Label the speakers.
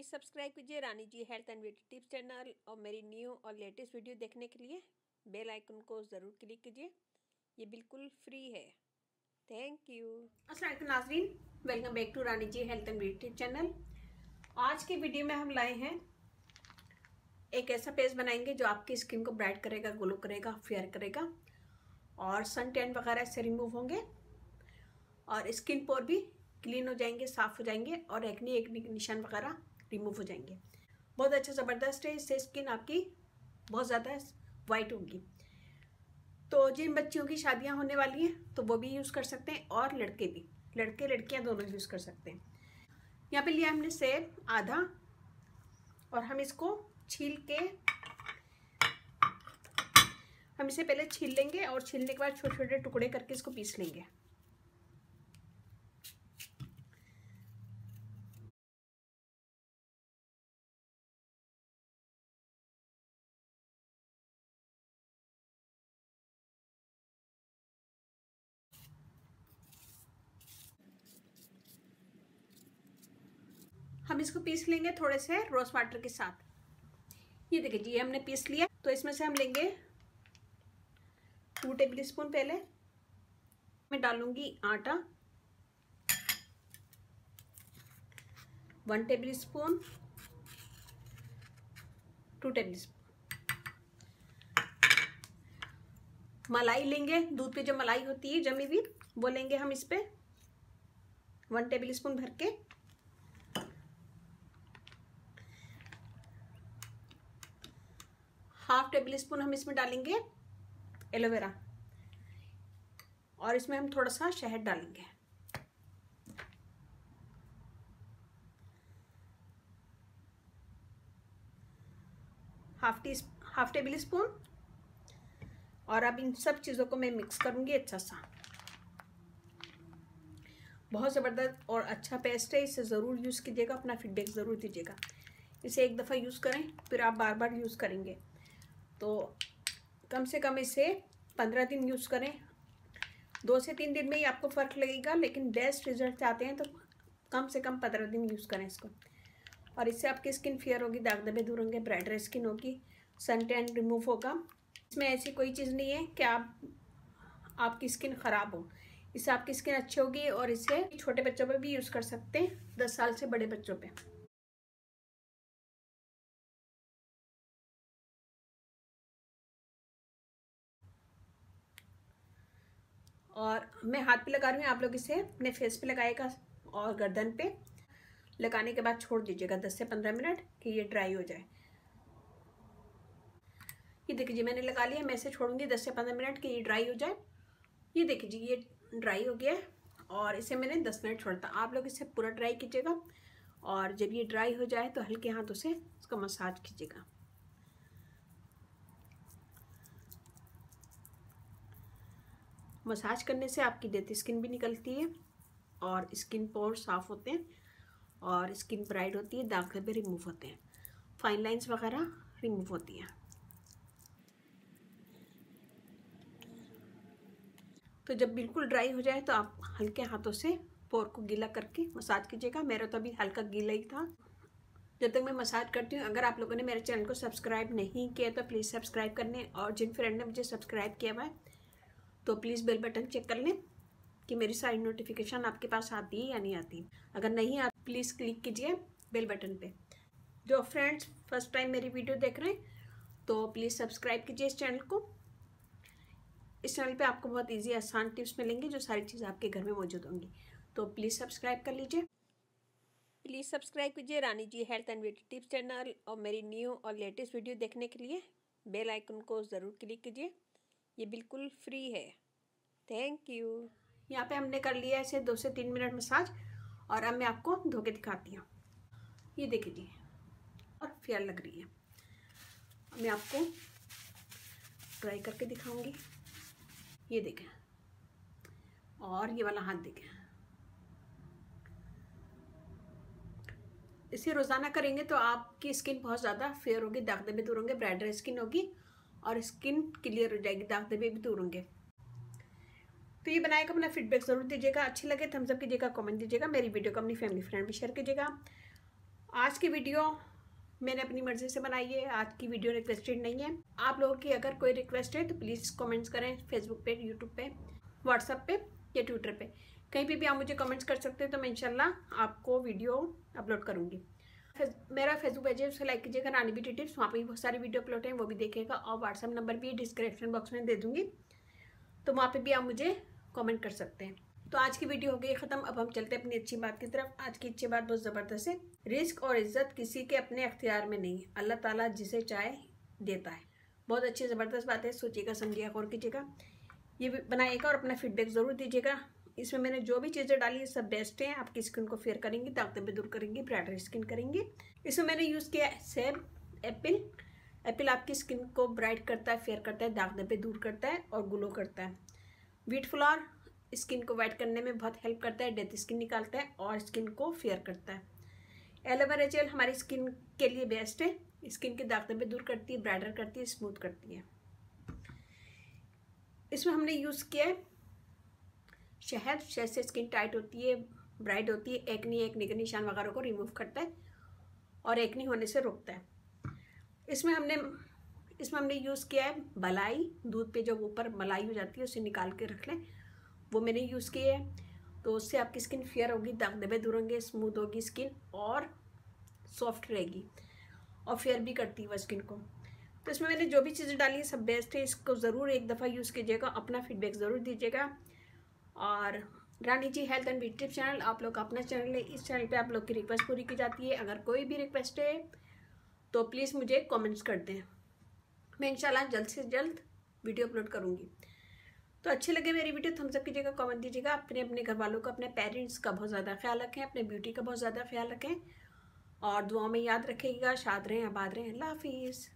Speaker 1: Please subscribe कीजिए Rani ji health and beauty tips channel और मेरी न्यू और लेटेस्ट वीडियो देखने के लिए बेल आइकन को ज़रूर क्लिक कीजिए। ये बिल्कुल फ्री है। Thank you. अस्सलाम वालेकुम नाज़रीन, welcome back to Rani ji health and beauty tips channel. आज की वीडियो में हम लाए हैं एक ऐसा पेस्ट बनाएंगे जो आपकी स्किन को ब्राइट करेगा, ग्लो करेगा, फेयर करेगा और सन टैन वगैरह से रिमूव होंगे और स्किन पोर भी क्लीन हो जाएंगे, साफ़ हो जाएंगे और एक्ने निशान वगैरह रिमूव हो जाएंगे। बहुत अच्छा ज़बरदस्त है, इससे स्किन आपकी बहुत ज़्यादा वाइट होगी। तो जिन बच्चियों की शादियां होने वाली हैं तो वो भी यूज़ कर सकते हैं और लड़के भी, लड़के लड़कियां दोनों यूज़ कर सकते हैं। यहाँ पे लिया हमने सेब आधा और हम इसको छील के हम इसे पहले छील लेंगे और छीलने के बाद छोटे छोटे टुकड़े करके इसको पीस लेंगे। हम इसको पीस लेंगे थोड़े से रोज वाटर के साथ। ये देखिए जी, हमने पीस लिया। तो इसमें से हम लेंगे 2 टेबल स्पून। पहले मैं डालूंगी आटा 1 टेबल स्पून, 2 टेबल स्पून। मलाई लेंगे, दूध पे जो मलाई होती है जमी हुई वो लेंगे हम इस पे 1 टेबल स्पून भर के। हाफ टेबल स्पून हम इसमें डालेंगे एलोवेरा और इसमें हम थोड़ा सा शहद डालेंगे। Half table spoon. और अब इन सब चीज़ों को मैं मिक्स करूंगी अच्छा सा। बहुत ज़बरदस्त और अच्छा पेस्ट है, इसे ज़रूर यूज़ कीजिएगा, अपना फीडबैक ज़रूर दीजिएगा। इसे एक दफ़ा यूज़ करें फिर आप बार बार यूज़ करेंगे तो कम से कम इसे 15 दिन यूज़ करें। 2 से 3 दिन में ही आपको फ़र्क लगेगा, लेकिन बेस्ट रिजल्ट चाहते हैं तो कम से कम 15 दिन यूज़ करें इसको। और इससे आपकी स्किन फेयर होगी, दाग धब्बे दूर होंगे, ब्राइटर स्किन होगी, सन टैन रिमूव होगा। इसमें ऐसी कोई चीज़ नहीं है कि आपकी स्किन ख़राब हो, इससे आपकी स्किन अच्छी होगी। और इसे छोटे बच्चों पे भी यूज़ कर सकते हैं, 10 साल से बड़े बच्चों पे। और मैं हाथ पे लगा रही हूँ, आप लोग इसे अपने फेस पे लगाएगा और गर्दन पे लगाने के बाद छोड़ दीजिएगा 10 से 15 मिनट कि ये ड्राई हो जाए। ये देखिए जी, मैंने लगा लिया। मैं इसे छोड़ूंगी 10 से 15 मिनट कि ये ड्राई हो जाए। ये देखिए जी, ये ड्राई हो गया है और इसे मैंने 10 मिनट छोड़ता। आप लोग इसे पूरा ड्राई कीजिएगा और जब ये ड्राई हो जाए तो हल्के हाथों से इसको मसाज कीजिएगा। मसाज करने से आपकी डेड स्किन भी निकलती है और स्किन पोर साफ होते हैं और स्किन ब्राइट होती है, दाग धब्बे रिमूव होते हैं, फाइन लाइंस वगैरह रिमूव होती हैं। तो जब बिल्कुल ड्राई हो जाए तो आप हल्के हाथों से पोर को गीला करके मसाज कीजिएगा। मेरा तो अभी हल्का गीला ही था। जब तक मैं मसाज करती हूँ, अगर आप लोगों ने मेरे चैनल को सब्सक्राइब नहीं किया तो प्लीज़ सब्सक्राइब कर लें और जिन फ्रेंड ने मुझे सब्सक्राइब किया हुआ है तो प्लीज़ बेल बटन चेक कर लें कि मेरी सारी नोटिफिकेशन आपके पास आती है या नहीं आती। अगर नहीं आती प्लीज़ क्लिक कीजिए बेल बटन पे। जो फ्रेंड्स फर्स्ट टाइम मेरी वीडियो देख रहे हैं तो प्लीज़ सब्सक्राइब कीजिए इस चैनल को। इस चैनल पे आपको बहुत इजी आसान टिप्स मिलेंगी जो सारी चीज़ आपके घर में मौजूद होंगी। तो प्लीज़ सब्सक्राइब कर लीजिए। प्लीज़ सब्सक्राइब कीजिए Rani ji health and beauty tips channel और मेरी न्यू और लेटेस्ट वीडियो देखने के लिए बेल आइकन को ज़रूर क्लिक कीजिए। ये बिल्कुल फ्री है। Thank you. यहाँ पे हमने कर लिया ऐसे 2 से 3 मिनट मसाज और अब मैं आपको धो के दिखाती हूँ। ये देखिए जी, और फेयर लग रही है। मैं आपको ट्राई करके दिखाऊंगी। ये देखें और ये वाला हाथ देखें। इसे रोज़ाना करेंगे तो आपकी स्किन बहुत ज़्यादा फेयर होगी, दाग धब्बे दूर होंगे, ब्राइटर स्किन होगी और स्किन क्लियर हो जाएगी, दाग धब्बे भी दूर होंगे। तो ये बनाएगा, अपना फीडबैक ज़रूर दीजिएगा। अच्छी लगे थम्स अप कीजिएगा, कमेंट दीजिएगा। मेरी वीडियो को अपनी फैमिली फ्रेंड भी शेयर कीजिएगा आज की वीडियो मैंने अपनी मर्ज़ी से बनाई है। आज की वीडियो रिक्वेस्टेड नहीं है। आप लोगों की अगर कोई रिक्वेस्ट है तो प्लीज़ कमेंट्स करें फेसबुक पे, यूट्यूब पे, व्हाट्सएप पे या ट्विटर पे, कहीं पे भी आप मुझे कमेंट्स कर सकते हैं। तो मैं इंशाल्लाह आपको वीडियो अपलोड करूँगी। मेरा फेसबुक पेज है, उसे लाइक कीजिएगा, रानी ब्यूटी टिप्स। वहाँ पर भी बहुत सारी वीडियो अपलोड हैं, वो भी देखिएगा। और व्हाट्सएप नंबर भी डिस्क्रिप्शन बॉक्स में दे दूँगी, तो वहाँ पर भी आप मुझे कमेंट कर सकते हैं। तो आज की वीडियो हो गई ख़त्म। अब हम चलते हैं अपनी अच्छी बात की तरफ। आज की अच्छी बात बहुत ज़बरदस्त है। रिस्क और इज्जत किसी के अपने अख्तियार में नहीं, अल्लाह ताला जिसे चाहे देता है। बहुत अच्छी ज़बरदस्त बात है, सोचिएगा, समझिएगा, गौर कीजिएगा, ये भी बनाइएगा और अपना फीडबैक ज़रूर दीजिएगा। इसमें मैंने जो भी चीज़ें डाली है सब बेस्ट हैं। आपकी स्किन को फेयर करेंगी, दाग धब्बे दूर करेंगी, ब्राइटर स्किन करेंगी। इसमें मैंने यूज़ किया सेब एप्पल। एप्पल आपकी स्किन को ब्राइट करता है, फेयर करता है, दाग धब्बे दूर करता है और ग्लो करता है। व्हीट फ्लावर स्किन को वाइट करने में बहुत हेल्प करता है, डेथ स्किन निकालता है और स्किन को फेयर करता है। एलोवेरा जेल हमारी स्किन के लिए बेस्ट है, स्किन के दाग धब्बे दूर करती है, ब्राइटर करती है, स्मूथ करती है। इसमें हमने यूज़ किया है शहद। शहद से स्किन टाइट होती है, ब्राइट होती है, एक्ने के निशान वगैरह को रिमूव करता है और एक्ने होने से रोकता है। इसमें हमने यूज़ किया है मलाई। दूध पे जो ऊपर मलाई हो जाती है उसे निकाल के रख लें, वो मैंने यूज़ किए है। तो उससे आपकी स्किन फेयर होगी, दाग धब्बे दूर होंगे, स्मूथ होगी स्किन और सॉफ्ट रहेगी और फेयर भी करती है वह स्किन को। तो इसमें मैंने जो भी चीज़ें डाली है सब बेस्ट है। इसको ज़रूर एक दफ़ा यूज़ कीजिएगा, अपना फीडबैक ज़रूर दीजिएगा। और Rani ji health and beauty tips channel आप लोग का अपना चैनल है, इस चैनल पे आप लोग की रिक्वेस्ट पूरी की जाती है। अगर कोई भी रिक्वेस्ट है तो प्लीज़ मुझे कमेंट्स कर दें, मैं इंशाल्लाह जल्द से जल्द वीडियो अपलोड करूँगी। तो अच्छे लगे मेरी वीडियो थम्स अप कीजिएगा, कमेंट दीजिएगा। अपने घर वालों का, अपने पेरेंट्स का बहुत ज़्यादा ख्याल रखें, अपने ब्यूटी का बहुत ज़्यादा ख्याल रखें और दुआओं में याद रखिएगा। शाद रहें, आबाद रहें। अल्लाह हाफिज़।